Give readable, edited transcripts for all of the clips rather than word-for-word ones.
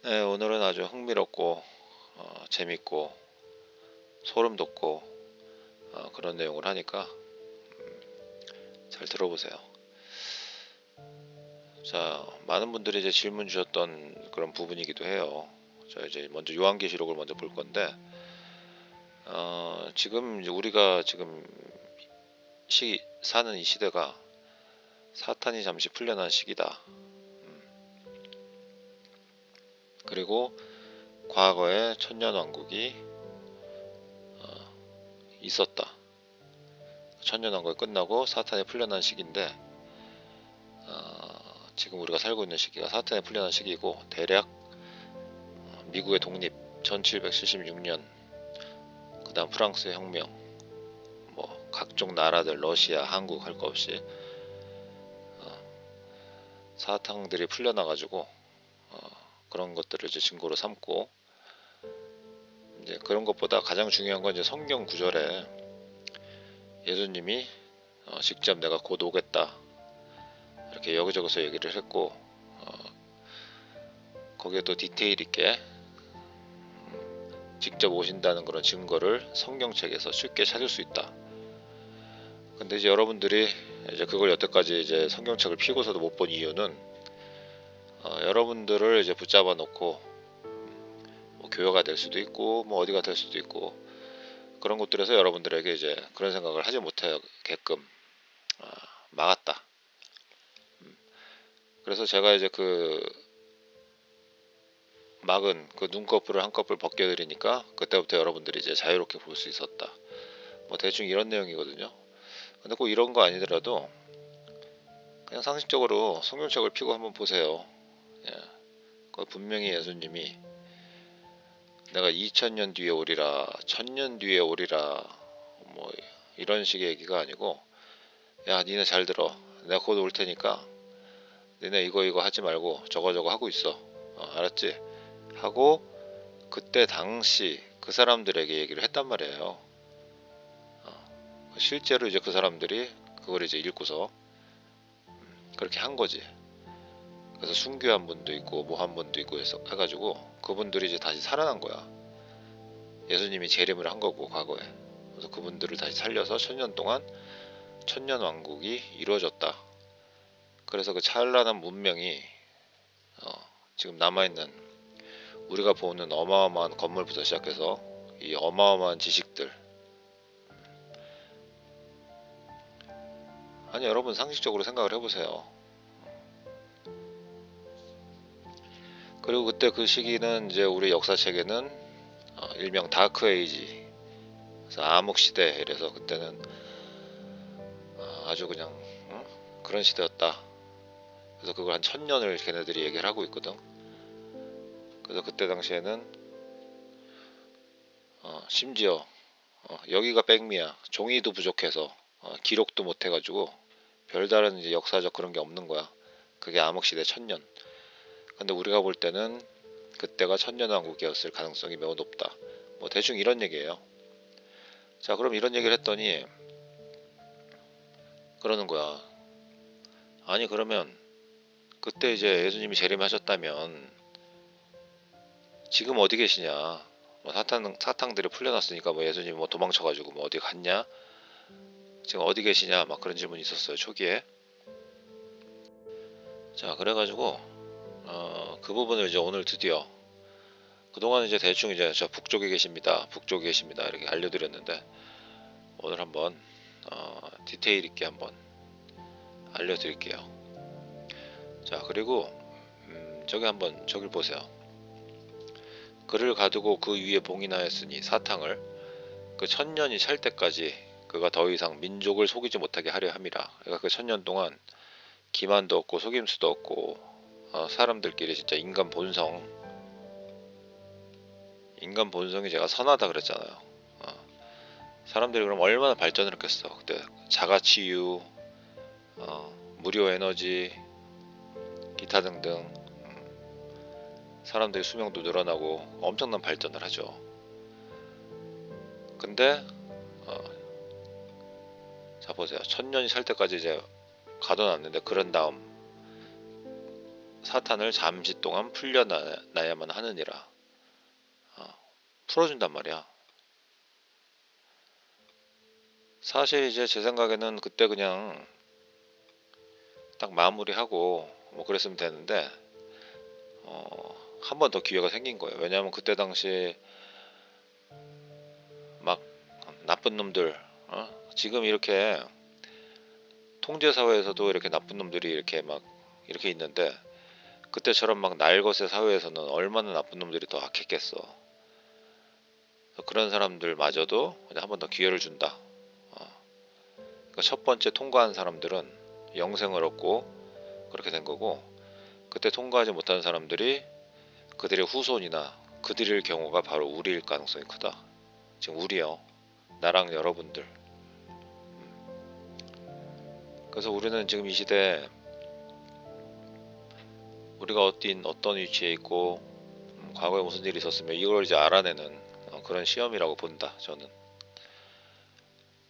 네, 오늘은 아주 흥미롭고 재밌고 소름 돋고 그런 내용을 하니까 잘 들어보세요. 자, 많은 분들이 이제 질문 주셨던 그런 부분이기도 해요. 자, 이제 먼저 요한계시록을 먼저 볼 건데 지금 이제 우리가 지금 사는 이 시대가 사탄이 잠시 풀려난 시기다. 그리고 과거에 천년왕국이 있었다. 천년왕국이 끝나고 사탄이 풀려난 시기인데 지금 우리가 살고 있는 시기가 사탄이 풀려난 시기고, 대략 미국의 독립 1776년, 그 다음 프랑스의 혁명, 뭐 각종 나라들, 러시아, 한국 할 거 없이 사탕들이 풀려나가지고 그런 것들을 이제 증거로 삼고, 이제 그런 것보다 가장 중요한 건 이제 성경 구절에 예수님이 직접 내가 곧 오겠다 이렇게 여기저기서 얘기를 했고, 거기에 또 디테일 있게 직접 오신다는 그런 증거를 성경책에서 쉽게 찾을 수 있다. 근데 이제 여러분들이 이제 그걸 여태까지 이제 성경책을 피고서도 못 본 이유는 여러분들을 이제 붙잡아 놓고 뭐 교회가 될 수도 있고 뭐 어디가 될 수도 있고 그런 곳들에서 여러분들에게 이제 그런 생각을 하지 못하게끔 막았다. 그래서 제가 이제 그 막은 그 눈꺼풀을 한꺼풀 벗겨드리니까 그때부터 여러분들이 이제 자유롭게 볼 수 있었다. 뭐 대충 이런 내용이거든요. 근데 꼭 이런 거 아니더라도 그냥 상식적으로 성경책을 펴고 한번 보세요. 예. 분명히 예수님이 내가 2000년 뒤에 오리라, 1000년 뒤에 오리라, 뭐 이런 식의 얘기가 아니고, 야 니네 잘 들어, 내가 곧 올 테니까 니네 이거 하지 말고 저거 하고 있어. 알았지? 하고 그때 당시 그 사람들에게 얘기를 했단 말이에요. 실제로 이제 그 사람들이 그걸 이제 읽고서 그렇게 한 거지. 그래서 순교한 분도 있고 뭐 한 분도 있고 해가지고 그분들이 이제 다시 살아난 거야. 예수님이 재림을 한 거고 과거에. 그래서 그분들을 다시 살려서 1000년 동안 천년왕국이 이루어졌다. 그래서 그 찬란한 문명이 지금 남아있는 우리가 보는 어마어마한 건물부터 시작해서 이 어마어마한 지식들, 아니 여러분 상식적으로 생각을 해보세요. 그리고 그때 그 시기는 이제 우리 역사책에는 일명 다크 에이지, 그래서 암흑시대 이래서 그때는 아주 그냥 그런 시대였다. 그래서 그걸 한 1000년을 걔네들이 얘기를 하고 있거든. 그래서 그때 당시에는 심지어 여기가 백미야. 종이도 부족해서 기록도 못 해가지고 별다른 이제 역사적 그런 게 없는 거야. 그게 암흑시대 1000년. 근데 우리가 볼 때는 그때가 천년왕국이었을 가능성이 매우 높다. 뭐 대충 이런 얘기예요. 자, 그럼 이런 얘기를 했더니 그러는 거야. 아니 그러면 그때 이제 예수님이 재림하셨다면 지금 어디 계시냐? 뭐 사탕들이 풀려났으니까 뭐 예수님이 뭐 도망쳐가지고 뭐 어디 갔냐? 지금 어디 계시냐? 막 그런 질문이 있었어요, 초기에. 자, 그래가지고 그 부분을 이제 오늘 드디어, 그동안 이제 대충 이제 저 북쪽에 계십니다, 북쪽에 계십니다 이렇게 알려드렸는데, 오늘 한번 디테일 있게 한번 알려드릴게요. 자, 그리고 저기 한번 저길 보세요. 그를 가두고 그 위에 봉인하였으니 사탕을 그 1000년이 찰 때까지 그가 더 이상 민족을 속이지 못하게 하려 함이라. 그러니까 그 1000년 동안 기만도 없고 속임수도 없고 사람들끼리 진짜 인간 본성이 제가 선하다 그랬잖아요. 사람들이 그럼 얼마나 발전을 했겠어. 그때 자가치유, 무료 에너지, 기타 등등 사람들의 수명도 늘어나고 엄청난 발전을 하죠. 근데 자 보세요. 1000년이 살 때까지 이제 가둬놨는데 그런 다음 사탄을 잠시 동안 풀려나야만 하느니라. 풀어준단 말이야. 사실 이제 제 생각에는 그때 그냥 딱 마무리하고 뭐 그랬으면 되는데 한 번 더 기회가 생긴 거예요. 왜냐하면 그때 당시 막 나쁜 놈들 지금 이렇게 통제 사회에서도 이렇게 나쁜 놈들이 이렇게 막 이렇게 있는데 그때처럼 막 날것의 사회에서는 얼마나 나쁜 놈들이 더 악했겠어. 그런 사람들마저도 한 번 더 기회를 준다. 그러니까 첫 번째 통과한 사람들은 영생을 얻고 그렇게 된 거고, 그때 통과하지 못한 사람들이 그들의 후손이나 그들일 경우가 바로 우리일 가능성이 크다. 지금 우리요. 나랑 여러분들. 그래서 우리는 지금 이 시대에 우리가 어떤 위치에 있고 과거에 무슨 일이 있었으면 이걸 이제 알아내는 그런 시험이라고 본다. 저는.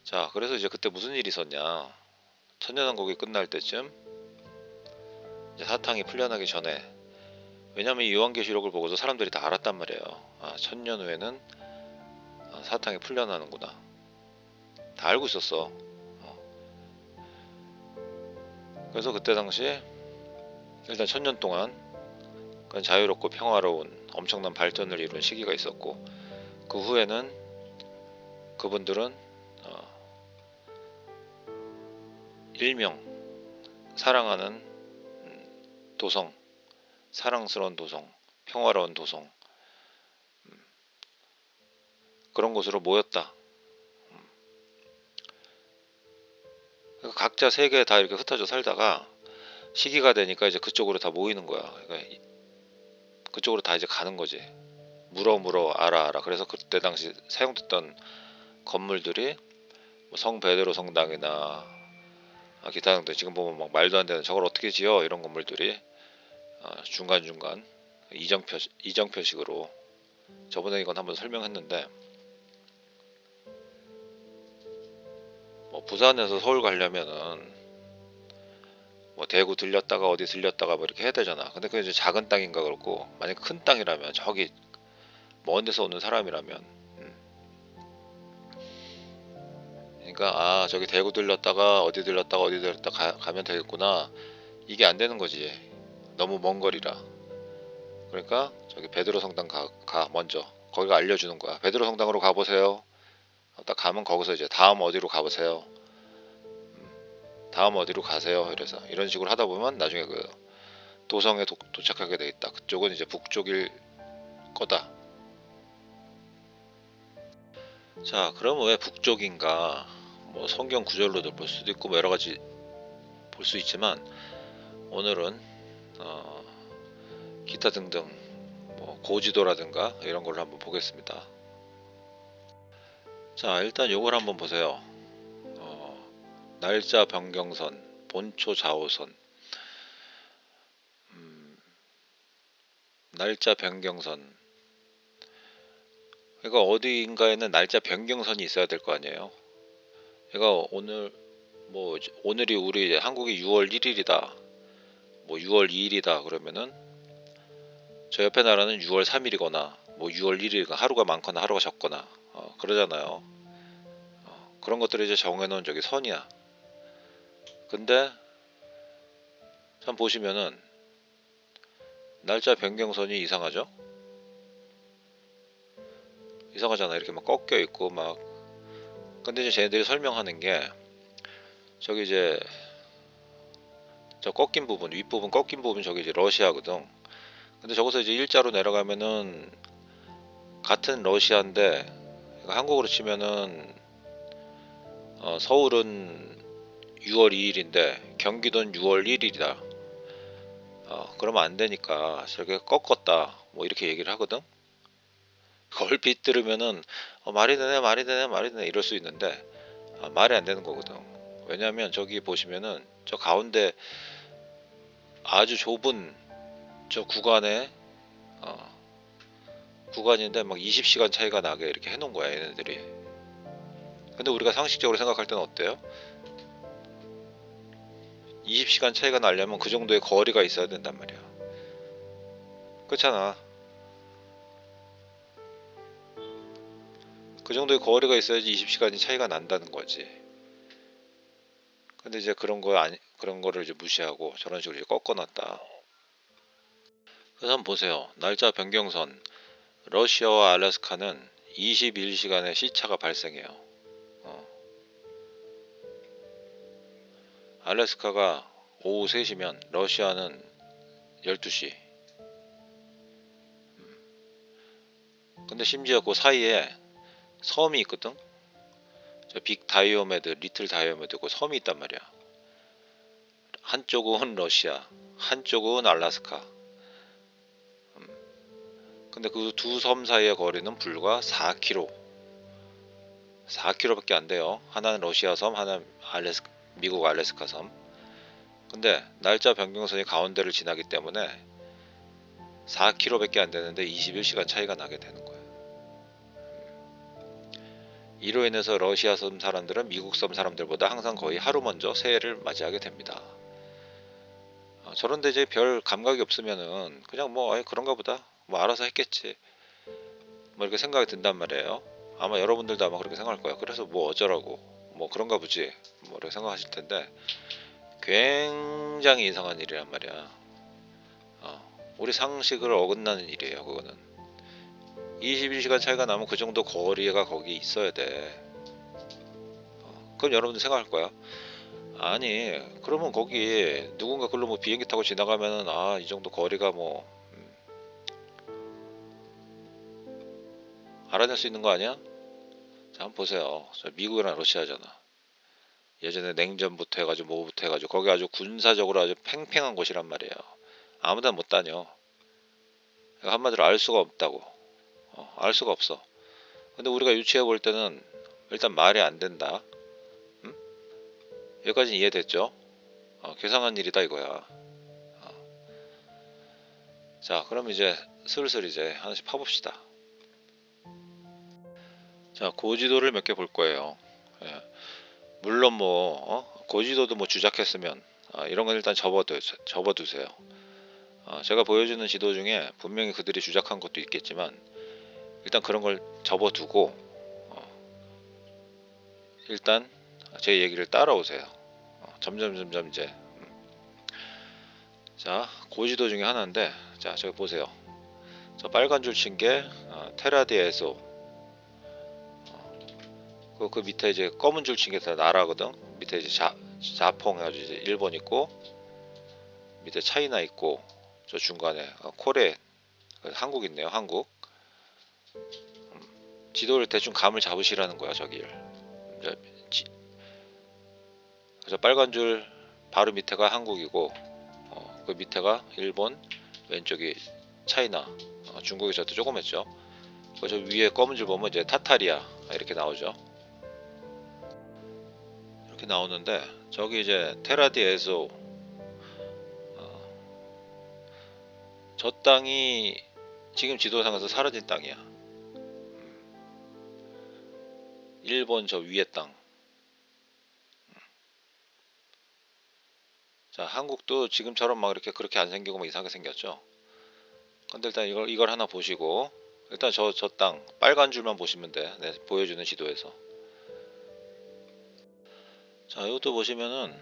자, 그래서 이제 그때 무슨 일이 있었냐. 천년왕국이 끝날 때쯤 이제 사탕이 풀려나기 전에, 왜냐면 이 요한계시록을 보고서 사람들이 다 알았단 말이에요. 1000년 후에는 사탕이 풀려나는구나. 다 알고 있었어. 그래서 그때 당시 일단 1000년 동안 자유롭고 평화로운 엄청난 발전을 이룬 시기가 있었고, 그 후에는 그분들은 일명 사랑하는 도성, 사랑스러운 도성, 평화로운 도성, 그런 곳으로 모였다. 각자 세계에 다 이렇게 흩어져 살다가 시기가 되니까 이제 그쪽으로 다 모이는 거야. 그러니까 그쪽으로 다 이제 가는 거지. 물어 알아. 그래서 그때 당시 사용됐던 건물들이 성 베드로 성당이나 기타 등등, 지금 보면 막 말도 안 되는 저걸 어떻게 지어 이런 건물들이 중간중간 이정표식으로, 저번에 이건 한번 설명했는데, 뭐 부산에서 서울 가려면은 뭐 대구 들렸다가 어디 들렸다가 뭐 이렇게 해야 되잖아. 근데 그게 이제 작은 땅인가 그렇고, 만약 큰 땅이라면 저기 먼 데서 오는 사람이라면 그러니까 저기 대구 들렸다가 어디 들렸다가 가면 되겠구나, 이게 안 되는 거지. 너무 먼 거리라. 그러니까 저기 베드로 성당 가 먼저. 거기가 알려주는 거야. 베드로 성당으로 가보세요. 딱 가면 거기서 이제 다음 어디로 가보세요. 다음 어디로 가세요. 이래서 이런 식으로 하다 보면 나중에 그 도성에 도착하게 돼 있다. 그쪽은 이제 북쪽일 거다. 자, 그럼 왜 북쪽인가? 뭐 성경 구절로도 볼 수도 있고 뭐 여러 가지 볼 수 있지만, 오늘은 기타 등등 뭐 고지도라든가 이런 걸로 한번 보겠습니다. 자, 일단 요걸 한번 보세요. 날짜 변경선, 본초 좌우선. 날짜 변경선. 그러니까 어디인가에는 날짜 변경선이 있어야 될 거 아니에요. 그러니까 오늘이 우리 한국이 6월 1일이다. 뭐 6월 2일이다 그러면은 저 옆에 나라는 6월 3일이거나 뭐 6월 1일, 하루가 많거나 하루가 적거나 그러잖아요. 그런 것들을 이제 정해놓은 저기 선이야. 근데 참 보시면은 날짜 변경선이 이상하죠? 이상하잖아. 이렇게 막 꺾여 있고 막. 근데 이제 쟤네들이 설명하는 게 저기 이제 저 꺾인 부분, 윗부분 꺾인 부분, 저기 이제 러시아거든. 근데 저기서 이제 일자로 내려가면은 같은 러시아인데, 한국으로 치면은 서울은 6월 2일인데 경기도는 6월 1일이다. 그러면 안 되니까 저렇게 꺾었다. 뭐 이렇게 얘기를 하거든. 얼핏 들으면은 말이 되네, 말이 되네, 말이 되네 이럴 수 있는데 말이 안 되는 거거든. 왜냐하면 저기 보시면은 저 가운데 아주 좁은 저 구간에 어, 구간인데 막 20시간 차이가 나게 이렇게 해놓은 거야 얘네들이. 근데 우리가 상식적으로 생각할 때는 어때요? 20시간 차이가 나려면 그 정도의 거리가 있어야 된단 말이야. 그렇잖아. 그 정도의 거리가 있어야지 20시간이 차이가 난다는 거지. 근데 이제 그런 거를 이제 무시하고 저런 식으로 이제 꺾어놨다. 그래서 한번 보세요. 날짜 변경선. 러시아와 알래스카는 21시간의 시차가 발생해요. 어, 알래스카가 오후 3시면 러시아는 12시. 근데 심지어 그 사이에 섬이 있거든. 저 빅 다이오메드, 리틀 다이오메드 그 섬이 있단 말이야. 한쪽은 러시아, 한쪽은 알래스카. 근데 그 두 섬 사이의 거리는 불과 4km. 4km밖에 안 돼요. 하나는 러시아 섬, 하나는 미국 알래스카 섬. 근데 날짜 변경선이 가운데를 지나기 때문에 4km밖에 안 되는데 21시간 차이가 나게 되는 거예요. 이로 인해서 러시아 섬 사람들은 미국 섬 사람들보다 항상 거의 하루 먼저 새해를 맞이하게 됩니다. 저런데 이제 별 감각이 없으면은 그냥 뭐 그런가 보다 뭐 알아서 했겠지 뭐 이렇게 생각이 든단 말이에요. 아마 여러분들도 아마 그렇게 생각할 거야. 그래서 뭐 어쩌라고 뭐 그런가 보지 뭐 이렇게 생각하실 텐데 굉장히 이상한 일이란 말이야. 우리 상식을 어긋나는 일이에요. 그거는 21시간 차이가 나면 그 정도 거리가 거기 있어야 돼. 그럼 여러분들 생각할 거야. 아니 그러면 거기 누군가 글로 뭐 비행기 타고 지나가면은 이 정도 거리가 뭐 알아낼 수 있는 거 아니야? 자 한번 보세요. 저 미국이랑 러시아잖아. 예전에 냉전부터 해가지고 뭐부터 해가지고 거기 아주 군사적으로 아주 팽팽한 곳이란 말이에요. 아무데나 못 다녀. 한마디로 알 수가 없다고. 알 수가 없어. 근데 우리가 유추해 볼 때는 일단 말이 안 된다. 음? 여기까지는 이해됐죠? 괴상한 일이다 이거야. 자 그럼 이제 슬슬 이제 하나씩 파봅시다. 자 고지도를 몇 개 볼 거예요. 예. 물론 뭐 고지도도 뭐 주작했으면 이런 건 일단 접어두세요. 제가 보여주는 지도 중에 분명히 그들이 주작한 것도 있겠지만 일단 그런 걸 접어두고 일단 제 얘기를 따라오세요. 점점 이제 자 고지도 중에 하나인데 자 저기 보세요. 저 빨간 줄 친 게 테라디에소. 그 밑에 이제 검은 줄 친 게 다 나라거든. 밑에 이제 자퐁 해가지고 이제 일본 있고 밑에 차이나 있고 저 중간에 코레 한국 있네요. 한국. 지도를 대충 감을 잡으시라는 거야 저기를. 그래서 빨간 줄 바로 밑에가 한국이고 그 밑에가 일본, 왼쪽이 차이나, 중국이 저도 조금 했죠. 저 위에 검은 줄 보면 이제 타타리아 이렇게 나오죠. 이렇게 나오는데 저기 이제 테라디에소 저 땅이 지금 지도상에서 사라진 땅이야. 일본 저 위에 땅. 자 한국도 지금처럼 막 이렇게 그렇게 안 생기고 막 이상하게 생겼죠. 근데 일단 이걸 하나 보시고 일단 저 땅 빨간 줄만 보시면 돼. 네, 보여주는 지도에서. 자 이것도 보시면은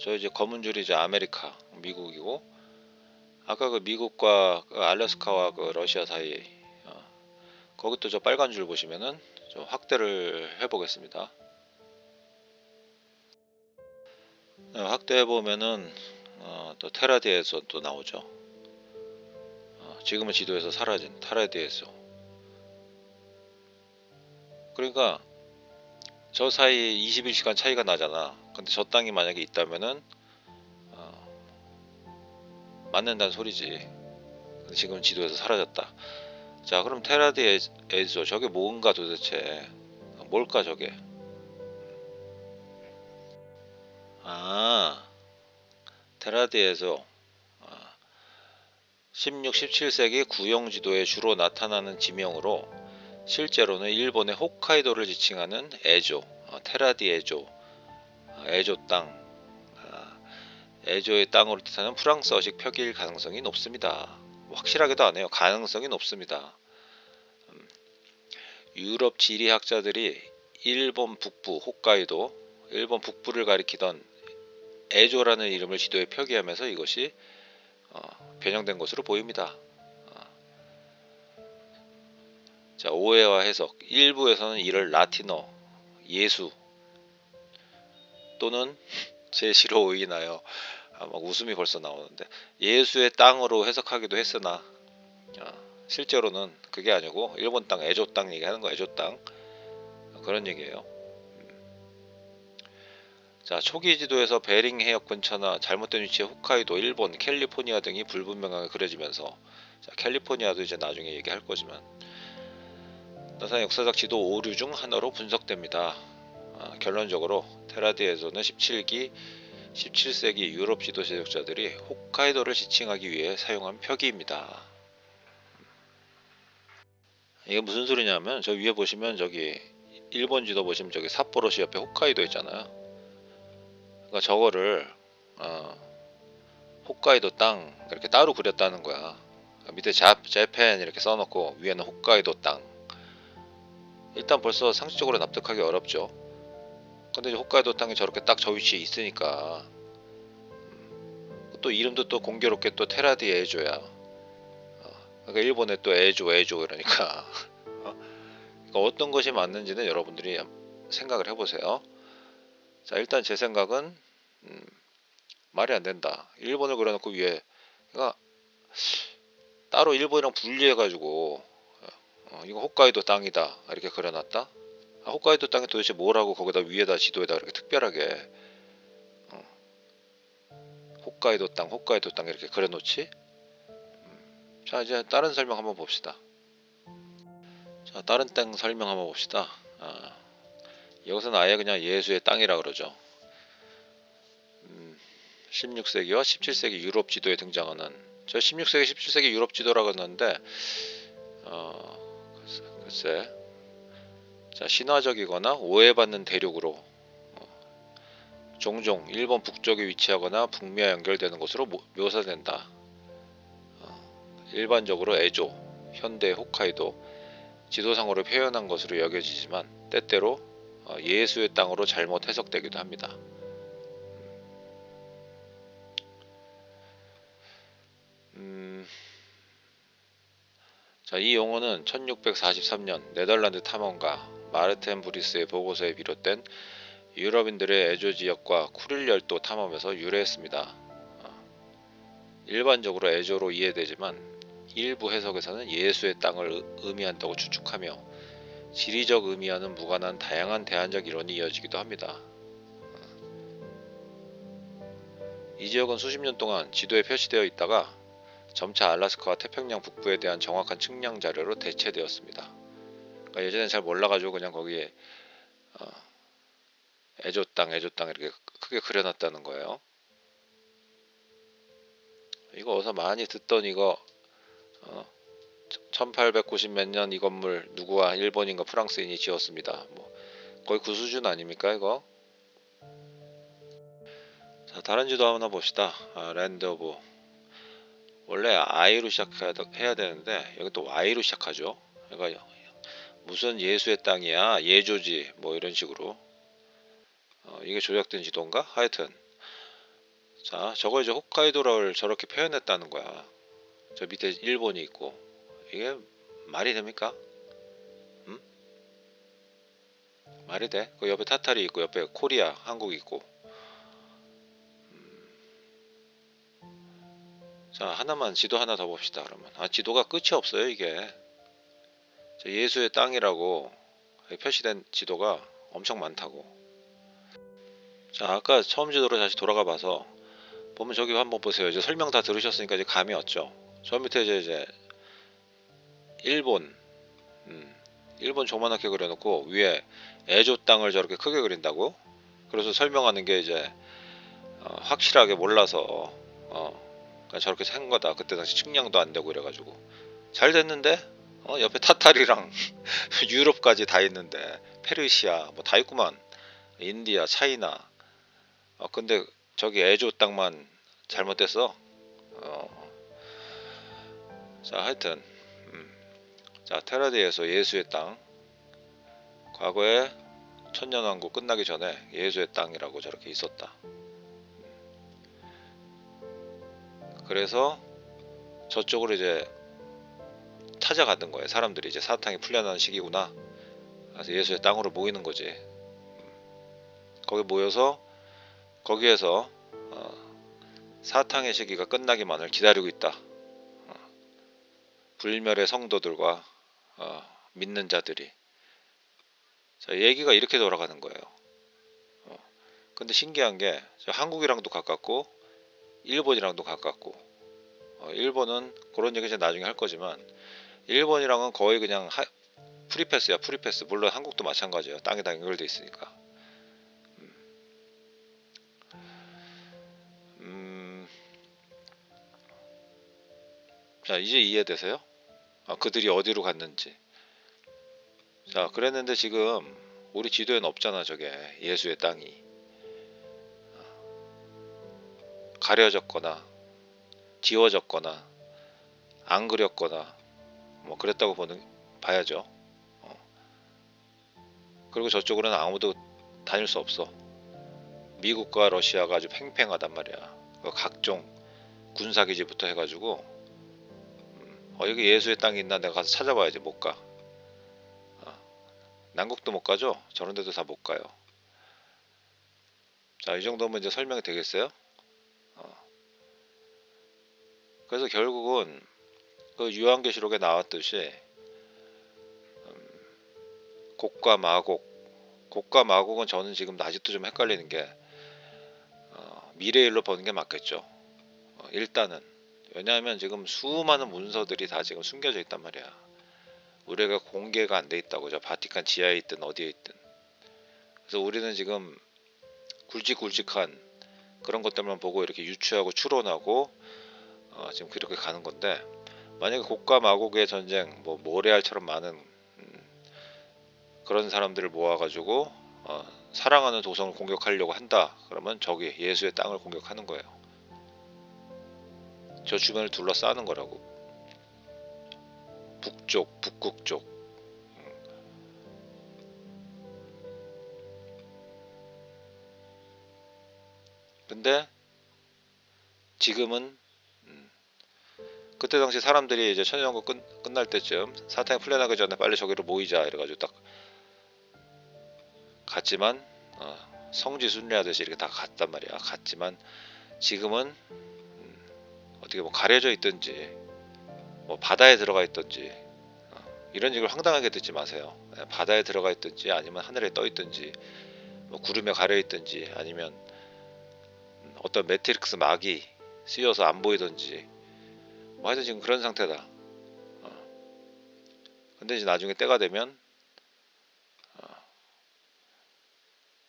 저 이제 검은 줄이 이제 아메리카 미국이고 아까 그 미국과 그 알래스카와 그 러시아 사이 거기 또 저 빨간 줄 보시면은 좀 확대를 해 보겠습니다. 확대해 보면은 또 테라디에서 또 나오죠. 지금은 지도에서 사라진 테라디에서. 그러니까 저 사이에 21시간 차이가 나잖아. 근데 저 땅이 만약에 있다면은 맞는다는 소리지. 근데 지금 지도에서 사라졌다. 자, 그럼 테라디 에조 저게 뭔가 도대체 뭘까 저게? 아, 테라디에서 16, 17세기 구형 지도에 주로 나타나는 지명으로 실제로는 일본의 홋카이도를 지칭하는 에조, 테라디 에조, 에조 땅, 아, 에조의 땅으로 뜻하는 프랑스어식 표기일 가능성이 높습니다. 확실하게도 안 해요. 가능성이 높습니다. 유럽 지리학자들이 일본 북부 홋카이도, 일본 북부를 가리키던 에조라는 이름을 지도에 표기하면서 이것이 변형된 것으로 보입니다. 자, 오해와 해석. 일부에서는 이를 라틴어, 예수 또는 제시로 오인하여 막 웃음이 벌써 나오는데 예수의 땅으로 해석하기도 했으나 실제로는 그게 아니고 일본 땅, 에조 땅 얘기하는 거, 에조 땅 그런 얘기예요. 자, 초기 지도에서 베링 해역 근처나 잘못된 위치의 홋카이도, 일본, 캘리포니아 등이 불분명하게 그려지면서 자, 캘리포니아도 이제 나중에 얘기할 거지만 나타난 역사적 지도 오류 중 하나로 분석됩니다. 결론적으로 테라디에서는 17세기 유럽 지도 제작자들이 홋카이도를 지칭하기 위해 사용한 표기입니다. 이게 무슨 소리냐면 저 위에 보시면 저기 일본 지도 보시면 저기 삿포로시 옆에 홋카이도 있잖아요. 그러니까 저거를 홋카이도 땅 이렇게 따로 그렸다는 거야. 밑에 재팬 이렇게 써놓고 위에는 홋카이도 땅. 일단 벌써 상식적으로 납득하기 어렵죠. 근데 이제 홋카이도 땅이 저렇게 딱 저 위치에 있으니까 또 이름도 또 공교롭게 또 테라디 에조야. 그러니까 일본에 또 에조 이러니까 그러니까 어떤 것이 맞는지는 여러분들이 생각을 해보세요. 자, 일단 제 생각은 말이 안 된다. 일본을 그려놓고 위에 그러니까 따로 일본이랑 분리해가지고 이거 홋카이도 땅이다 이렇게 그려놨다. 홋카이도 땅이 도대체 뭐라고 거기다 위에다 지도에다 이렇게 특별하게 홋카이도 땅 이렇게 그려놓지? 자, 이제 다른 설명 한번 봅시다. 자, 다른 땅 설명 한번 봅시다. 여기서는 아예 그냥 예수의 땅이라 그러죠. 16세기와 17세기 유럽 지도에 등장하는 저 16세기, 17세기 유럽 지도라고 했는데 글쎄 자, 신화적이거나 오해받는 대륙으로 종종 일본 북쪽에 위치하거나 북미와 연결되는 것으로 묘사된다. 일반적으로 에조, 현대 홋카이도, 지도상으로 표현한 것으로 여겨지지만 때때로 예수의 땅으로 잘못 해석되기도 합니다. 자, 이 용어는 1643년 네덜란드 탐험가 마르텐 브리스의 보고서에 비롯된 유럽인들의 에조 지역과 쿠릴 열도 탐험에서 유래했습니다. 일반적으로 에조로 이해되지만 일부 해석에서는 예수의 땅을 의미한다고 추측하며 지리적 의미와는 무관한 다양한 대안적 이론이 이어지기도 합니다. 이 지역은 수십 년 동안 지도에 표시되어 있다가 점차 알래스카와 태평양 북부에 대한 정확한 측량 자료로 대체되었습니다. 그러니까 예전엔 잘 몰라가지고 그냥 거기에 에조 땅 이렇게 크게 그려놨다는 거예요. 이거 어디서 많이 듣던 이거 1890 몇 년 이 건물 누구와 일본인과 프랑스인이 지었습니다. 뭐 거의 그 수준 아닙니까 이거? 자, 다른 지도 하나 봅시다. 랜드 오브 원래 I로 시작해야 되는데 여기 또 Y로 시작하죠. 그러니까 무슨 예수의 땅이야 예조지 뭐 이런 식으로 이게 조작된 지도인가? 하여튼 자, 저거 이제 홋카이도를 저렇게 표현했다는 거야. 저 밑에 일본이 있고 이게 말이 됩니까? 음? 말이 돼? 그 옆에 타타리 있고 옆에 코리아 한국 있고 자, 하나만 지도 하나 더 봅시다. 그러면 지도가 끝이 없어요 이게. 예수의 땅이라고 표시된 지도가 엄청 많다고. 자, 아까 처음 지도로 다시 돌아가 봐서 보면 저기 한번 보세요. 이제 설명 다 들으셨으니까 이제 감이 왔죠. 저 밑에 이제 일본, 일본 조그맣게 그려놓고 위에 에조 땅을 저렇게 크게 그린다고. 그래서 설명하는 게 이제 확실하게 몰라서 그냥 저렇게 산 거다. 그때 당시 측량도 안 되고 이래가지고 잘 됐는데 옆에 타타리랑 유럽까지 다 있는데 페르시아 뭐 다 있구만. 인디아, 차이나. 근데 저기 에조 땅만 잘못됐어. 어, 자, 하여튼 자, 테라디에서 예수의 땅. 과거에 천년왕국 끝나기 전에 예수의 땅이라고 저렇게 있었다. 그래서 저쪽으로 이제 찾아가는 거예요. 사람들이 이제 사탕이 풀려나는 시기구나. 그래서 예수의 땅으로 모이는 거지. 거기 모여서 거기에서 사탕의 시기가 끝나기만을 기다리고 있다. 불멸의 성도들과 믿는 자들이. 자, 얘기가 이렇게 돌아가는 거예요. 근데 신기한 게 한국이랑도 가깝고 일본이랑도 가깝고 일본은 그런 얘기 이제 나중에 할 거지만 일본이랑은 거의 그냥 프리패스야. 프리패스. 물론 한국도 마찬가지예요. 땅에 다 연결돼 있으니까. 자, 이제 이해되세요? 그들이 어디로 갔는지. 자, 그랬는데 지금 우리 지도에는 없잖아. 저게 예수의 땅이 가려졌거나 지워졌거나 안 그렸거나 뭐 그랬다고 봐야죠. 그리고 저쪽으로는 아무도 다닐 수 없어. 미국과 러시아가 아주 팽팽하단 말이야. 각종 군사기지부터 해가지고 여기 예수의 땅이 있나 내가 가서 찾아봐야지. 못 가. 남극도 못 가죠. 저런 데도 다 못 가요. 자, 이 정도면 이제 설명이 되겠어요? 그래서 결국은 그 요한계시록에 나왔듯이 곡과 마곡. 곡과 마곡은 저는 지금 아직도 좀 헷갈리는 게 미래일로 보는 게 맞겠죠. 일단은 왜냐하면 지금 수많은 문서들이 다 지금 숨겨져 있단 말이야. 우리가 공개가 안 돼 있다고. 저 바티칸 지하에 있든 어디에 있든. 그래서 우리는 지금 굵직굵직한 그런 것들만 보고 이렇게 유추하고 추론하고 지금 그렇게 가는 건데, 만약에 곡과 마곡의 전쟁, 뭐 모래알처럼 많은 그런 사람들을 모아가지고 사랑하는 도성을 공격하려고 한다. 그러면 저기 예수의 땅을 공격하는 거예요. 저 주변을 둘러싸는 거라고. 북쪽, 북극 쪽. 근데 지금은 그때 당시 사람들이 이제 천년왕국 끝날 때쯤 사탄이 풀려나기 전에 빨리 저기로 모이자 이래가지고 딱 갔지만 성지 순례하듯이 이렇게 다 갔단 말이야. 갔지만 지금은 어떻게 뭐 가려져 있든지 뭐 바다에 들어가 있든지 이런 얘기를 황당하게 듣지 마세요. 바다에 들어가 있든지 아니면 하늘에 떠 있든지 뭐 구름에 가려 있든지 아니면 어떤 매트릭스 막이 씌워서 안 보이든지 뭐 하여튼 지금 그런 상태다. 근데 이제 나중에 때가 되면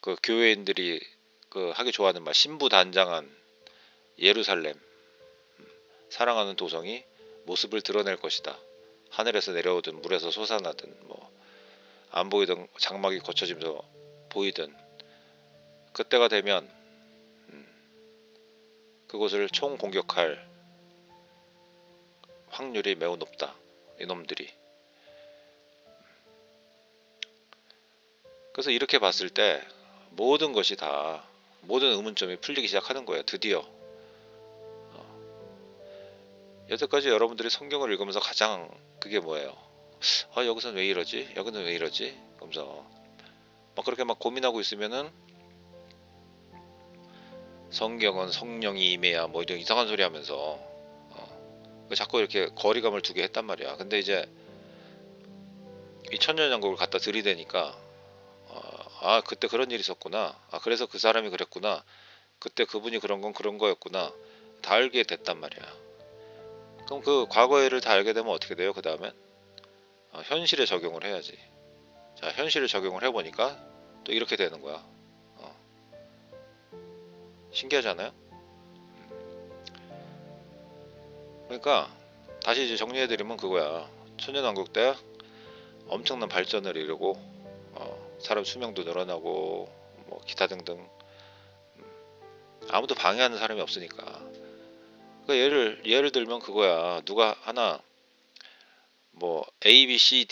그 교회인들이 그 하기 좋아하는 말 신부단장한 예루살렘 사랑하는 도성이 모습을 드러낼 것이다. 하늘에서 내려오든 물에서 솟아나든 뭐 안 보이던 장막이 거쳐지면서 보이든 그때가 되면 그곳을 총공격할 확률이 매우 높다. 이놈들이. 그래서 이렇게 봤을 때 모든 것이 다 모든 의문점이 풀리기 시작하는 거예요. 드디어. 여태까지 여러분들이 성경을 읽으면서 가장 그게 뭐예요? 여기선 왜 이러지? 여기는 왜 이러지? 그러면서 막 그렇게 막 고민하고 있으면은 성경은 성령이 임해야 뭐 이런 이상한 소리 하면서 자꾸 이렇게 거리감을 두게 했단 말이야. 근데 이제 이 천년왕국을 갖다 들이대니까 아, 그때 그런 일이 있었구나. 아, 그래서 그 사람이 그랬구나. 그때 그분이 그런 건 그런 거였구나. 다 알게 됐단 말이야. 그럼 그 과거의 일을 다 알게 되면 어떻게 돼요? 그 다음엔 현실에 적용을 해야지. 자, 현실에 적용을 해보니까 또 이렇게 되는 거야. 어, 신기하잖아요? 그러니까 다시 이제 정리해드리면 그거야. 천년왕국 때 엄청난 발전을 이루고 사람 수명도 늘어나고 뭐 기타 등등 아무도 방해하는 사람이 없으니까. 그 예를 들면 그거야. 누가 하나 뭐 A, B, C,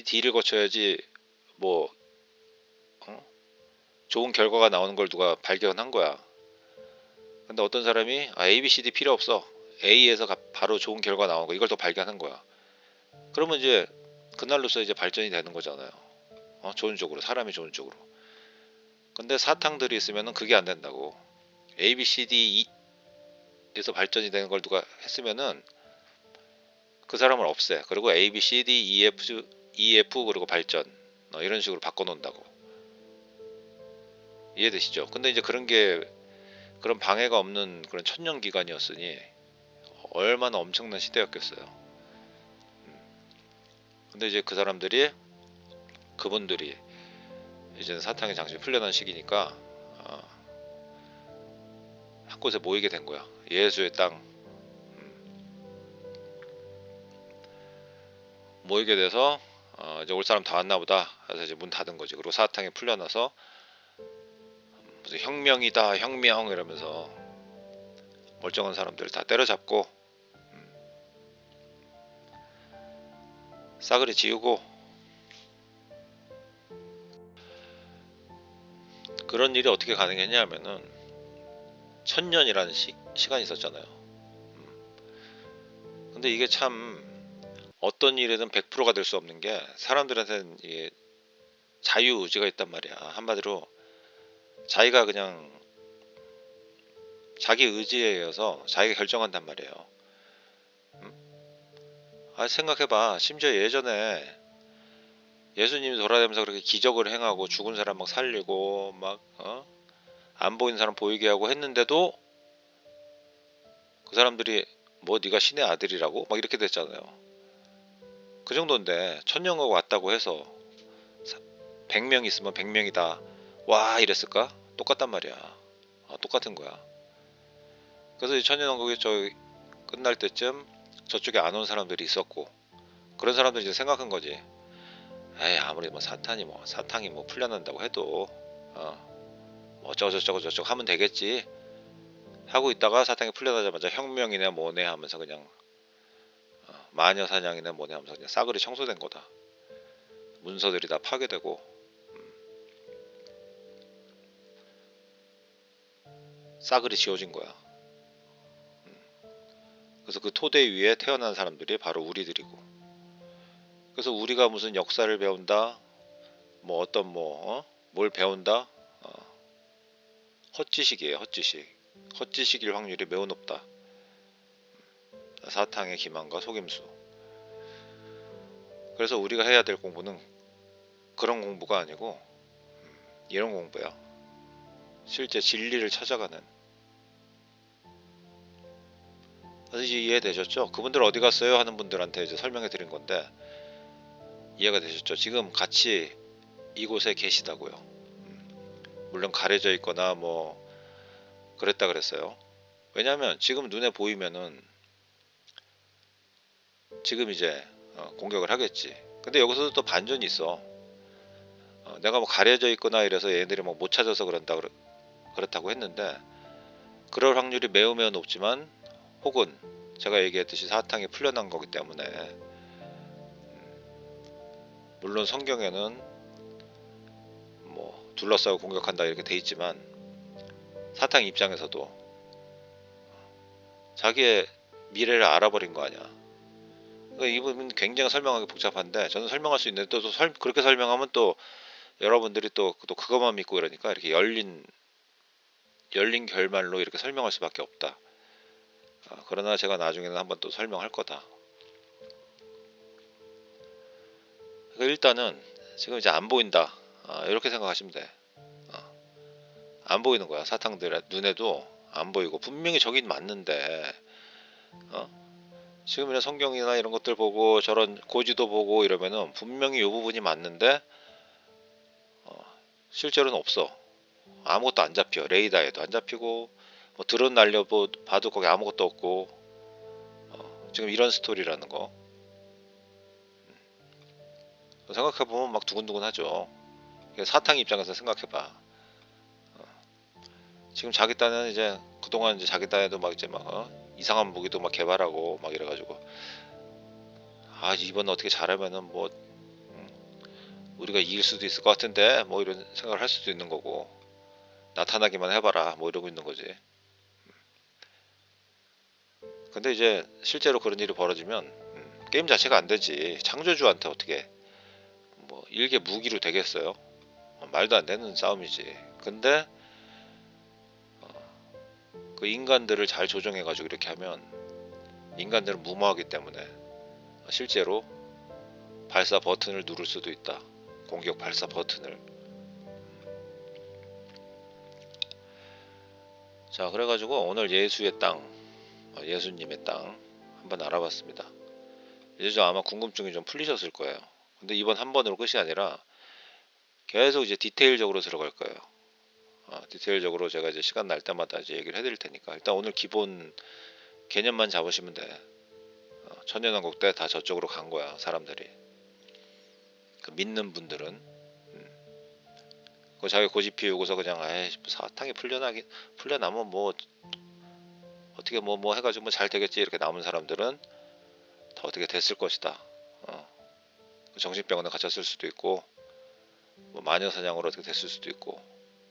D를 거쳐야지 뭐 어? 좋은 결과가 나오는 걸 누가 발견한 거야. 근데 어떤 사람이 A, B, C, D 필요 없어. A에서 바로 좋은 결과 나오는 거 이걸 또 발견한 거야. 그러면 이제 그날로서 이제 발전이 되는 거잖아요. 좋은 쪽으로 사람이 좋은 쪽으로. 근데 사탕들이 있으면은 그게 안 된다고. A, B, C, D에서 발전이 되는 걸 누가 했으면은 그 사람을 없애. 그리고 A, B, C, D, E, F 그리고 발전 이런 식으로 바꿔놓는다고. 이해되시죠? 근데 이제 그런 방해가 없는 그런 천년 기간이었으니 얼마나 엄청난 시대였겠어요. 근데 이제 그분들이 이제는 사탕의 장식이 풀려난 시기니까 한 곳에 모이게 된 거야. 예수의 땅 모이게 돼서 이제 올 사람 다 왔나 보다 해서 이제 문 닫은 거지. 그리고 사탕이 풀려나서 무슨 혁명이다 혁명 이러면서 멀쩡한 사람들 다 때려잡고 싸그리 지우고. 그런 일이 어떻게 가능했냐면은 천년이라는 시간이 있었잖아요. 근데 이게 참 어떤 일에든 100%가 될 수 없는 게 사람들한테는 이게 자유의지가 있단 말이야. 한마디로 자기가 그냥 자기 의지에 의해서 자기가 결정한단 말이에요. 생각해봐. 심지어 예전에 예수님이 돌아다니면서 그렇게 기적을 행하고 죽은 사람 막 살리고 막 안 보이는 사람 보이게 하고 했는데도 그 사람들이 뭐 네가 신의 아들이라고 막 이렇게 됐잖아요. 그 정도인데 천년가고 왔다고 해서 100명 있으면 100명이다 와 이랬을까? 똑같단 말이야. 똑같은 거야. 그래서 이 천년왕국이 끝날 때쯤 저쪽에 안 온 사람들이 있었고 그런 사람들이 이제 생각한 거지. 에이 아무리 뭐 사탕이 뭐 풀려난다고 해도 뭐 어쩌고저쩌고 저쩌고 하면 되겠지 하고 있다가 사탕이 풀려나자마자 혁명이네 뭐네 하면서 그냥 마녀 사냥이네 뭐네 하면서 그냥 싸그리 청소된 거다. 문서들이 다 파괴되고 싸그리 지워진 거야. 그래서 그 토대 위에 태어난 사람들이 바로 우리들이고. 그래서 우리가 무슨 역사를 배운다 뭐 어떤 뭘 배운다 헛지식이에요. 헛지식일 확률이 매우 높다. 사탕의 기만과 속임수. 그래서 우리가 해야 될 공부는 그런 공부가 아니고 이런 공부야. 실제 진리를 찾아가는. 그래서 이제 이해되셨죠? 그분들 어디 갔어요? 하는 분들한테 이제 설명해 드린 건데 이해가 되셨죠? 지금 같이 이곳에 계시다고요. 물론 가려져 있거나 뭐 그랬다 그랬어요. 왜냐하면 지금 눈에 보이면은 지금 이제 공격을 하겠지. 근데 여기서도 또 반전이 있어. 내가 뭐 가려져 있거나 이래서 얘네들이 뭐 못 찾아서 그렇다고 했는데 그럴 확률이 매우 매우 높지만 혹은 제가 얘기했듯이 사탕이 풀려난 거기 때문에 물론 성경에는 뭐 둘러싸고 공격한다 이렇게 돼 있지만 사탕 입장에서도 자기의 미래를 알아버린 거 아니야. 그러니까 이 부분 굉장히 설명하기 복잡한데 저는 설명할 수 있는데 또 그렇게 설명하면 또 여러분들이 또 그것만 믿고 그러니까 이렇게 열린 결말로 이렇게 설명할 수밖에 없다. 그러나 제가 나중에는 한번 또 설명할 거다. 그러니까 일단은 지금 이제 안 보인다. 이렇게 생각하시면 돼. 안 보이는 거야. 사탕들 눈에도 안 보이고 분명히 저긴 맞는데 지금이나 성경이나 이런 것들 보고 저런 고지도 보고 이러면은 분명히 이 부분이 맞는데 실제로는 없어. 아무것도 안 잡혀. 레이더에도 안 잡히고 뭐 드론 날려봐도 거기 아무것도 없고 지금 이런 스토리라는 거 생각해보면 막 두근두근하죠. 사탕 입장에서 생각해봐. 지금 자기 딴에는 이제 그동안 이제 자기 딴에도 막 이제 막 이상한 무기도 막 개발하고 막 이래가지고 이번 어떻게 잘하면은 뭐 우리가 이길 수도 있을 것 같은데 뭐 이런 생각을 할 수도 있는 거고 나타나기만 해봐라 뭐 이러고 있는 거지. 근데 이제 실제로 그런 일이 벌어지면 게임 자체가 안 되지. 창조주한테 어떻게 뭐 일개 무기로 되겠어요? 말도 안 되는 싸움이지. 근데 그 인간들을 잘 조정해가지고 이렇게 하면 인간들은 무모하기 때문에 실제로 발사 버튼을 누를 수도 있다. 공격 발사 버튼을. 자, 그래가지고 오늘 예수의 땅, 예수님의 땅 한번 알아봤습니다. 이제 좀 아마 궁금증이 좀 풀리셨을 거예요. 근데 이번 한 번으로 끝이 아니라 계속 이제 디테일적으로 들어갈 거예요. 디테일적으로 제가 이제 시간 날 때마다 이제 얘기를 해드릴 테니까 일단 오늘 기본 개념만 잡으시면 돼. 천년왕국 때 다 저쪽으로 간 거야 사람들이. 그 믿는 분들은 그 자기 고집 피우고서 그냥 사탕이 풀려나면 뭐 어떻게 뭐 해가지고 뭐 잘 되겠지 이렇게 남은 사람들은 다 어떻게 됐을 것이다. 정신병원에 갇혔을 수도 있고 뭐 마녀사냥으로 어떻게 됐을 수도 있고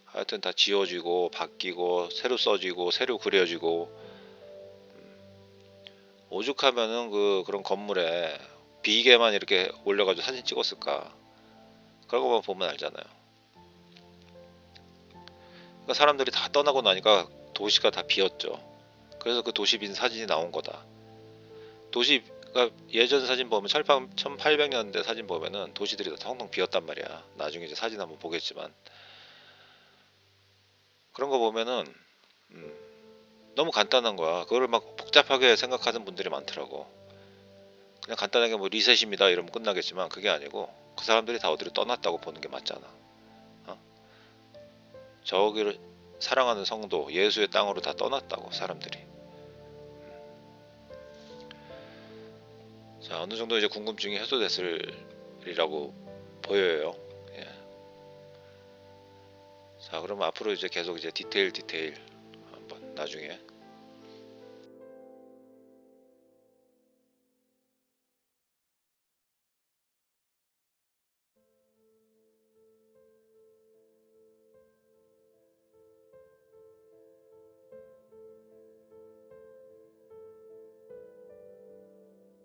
하여튼 다 지워지고 바뀌고 새로 써지고 새로 그려지고 오죽하면은 그런 건물에 비계만 이렇게 올려가지고 사진 찍었을까. 그런 것만 보면 알잖아요. 그러니까 사람들이 다 떠나고 나니까 도시가 다 비었죠. 그래서 그 도시 빈 사진이 나온 거다. 도시가 예전 사진 보면 1800년대 사진 보면은 도시들이 다 텅텅 비었단 말이야. 나중에 이제 사진 한번 보겠지만 그런 거 보면은 너무 간단한 거야. 그거를 막 복잡하게 생각하는 분들이 많더라고. 그냥 간단하게 뭐 리셋입니다 이러면 끝나겠지만 그게 아니고 그 사람들이 다 어디로 떠났다고 보는 게 맞잖아. 어? 저기를 사랑하는 성도 예수의 땅으로 다 떠났다고 사람들이. 자, 어느 정도 이제 궁금증이 해소됐으리라고 보여요. 예. 자, 그럼 앞으로 이제 계속 이제 디테일 한번 나중에